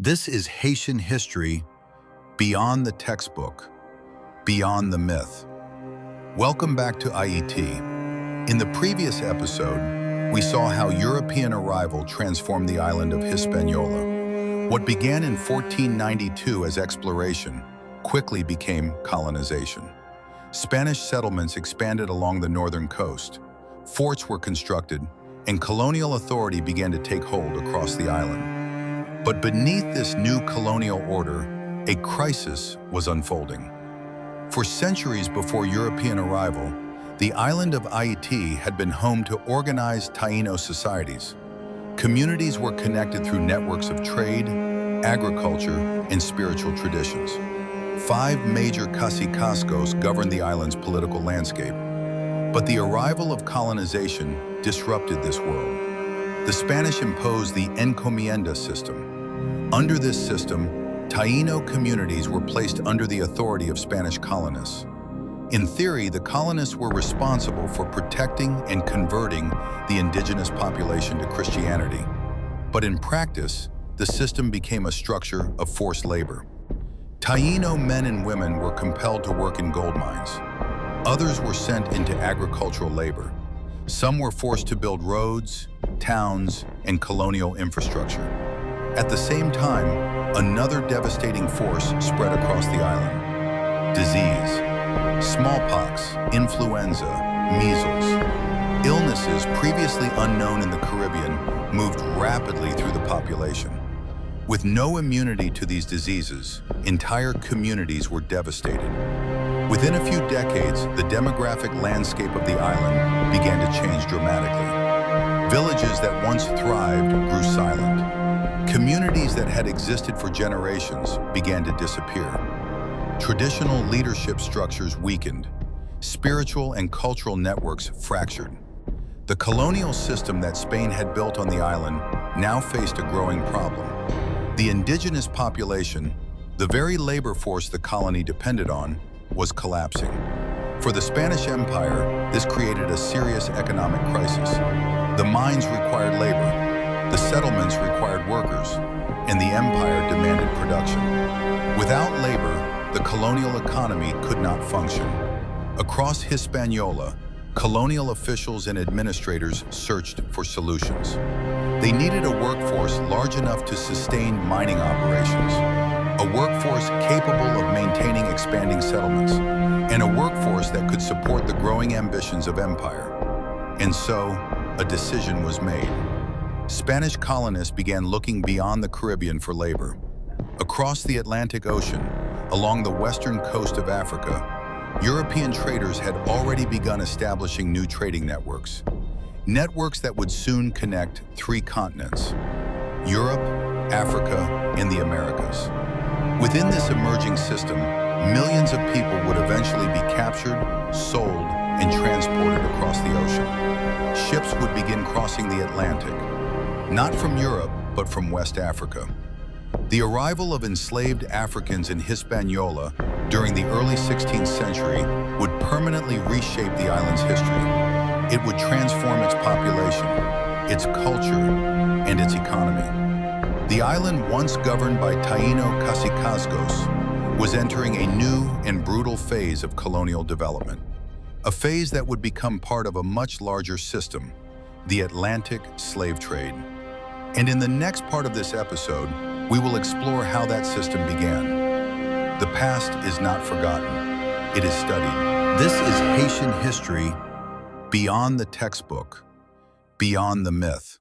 This is Haitian history beyond the textbook, beyond the myth. Welcome back to Ayiti. In the previous episode, we saw how European arrival transformed the island of Hispaniola. What began in 1492 as exploration quickly became colonization. Spanish settlements expanded along the northern coast, forts were constructed, and colonial authority began to take hold across the island. But beneath this new colonial order, a crisis was unfolding. For centuries before European arrival, the island of Ayiti had been home to organized Taíno societies. Communities were connected through networks of trade, agriculture, and spiritual traditions. 5 major cacicazgos governed the island's political landscape. But the arrival of colonization disrupted this world. The Spanish imposed the encomienda system. Under this system, Taíno communities were placed under the authority of Spanish colonists. In theory, the colonists were responsible for protecting and converting the indigenous population to Christianity. But in practice, the system became a structure of forced labor. Taíno men and women were compelled to work in gold mines. Others were sent into agricultural labor. Some were forced to build roads, towns, and colonial infrastructure. At the same time, another devastating force spread across the island. Disease, smallpox, influenza, measles. Illnesses previously unknown in the Caribbean moved rapidly through the population. With no immunity to these diseases, entire communities were devastated. Within a few decades, the demographic landscape of the island began to change dramatically. Villages that once thrived grew silent. Communities that had existed for generations began to disappear. Traditional leadership structures weakened. Spiritual and cultural networks fractured. The colonial system that Spain had built on the island now faced a growing problem. The indigenous population, the very labor force the colony depended on, was collapsing. For the Spanish Empire, this created a serious economic crisis. The mines required labor, the settlements required workers, and the empire demanded production. Without labor, the colonial economy could not function. Across Hispaniola, colonial officials and administrators searched for solutions. They needed a workforce large enough to sustain mining operations, a workforce capable of maintaining expanding settlements, and a workforce that could support the growing ambitions of empire. And so, a decision was made. Spanish colonists began looking beyond the Caribbean for labor. Across the Atlantic Ocean, along the western coast of Africa, European traders had already begun establishing new trading networks. Networks that would soon connect 3 continents: Europe, Africa, and the Americas. Within this emerging system, millions of people would eventually be captured, sold, and transported across the ocean. Ships would begin crossing the Atlantic, not from Europe, but from West Africa. The arrival of enslaved Africans in Hispaniola during the early 16th century would permanently reshape the island's history. It would transform its population, its culture, and its economy. The island, once governed by Taíno cacicazgos, was entering a new and brutal phase of colonial development, a phase that would become part of a much larger system, the Atlantic slave trade. And in the next part of this episode, we will explore how that system began. The past is not forgotten, it is studied. This is Haitian history beyond the textbook, beyond the myth.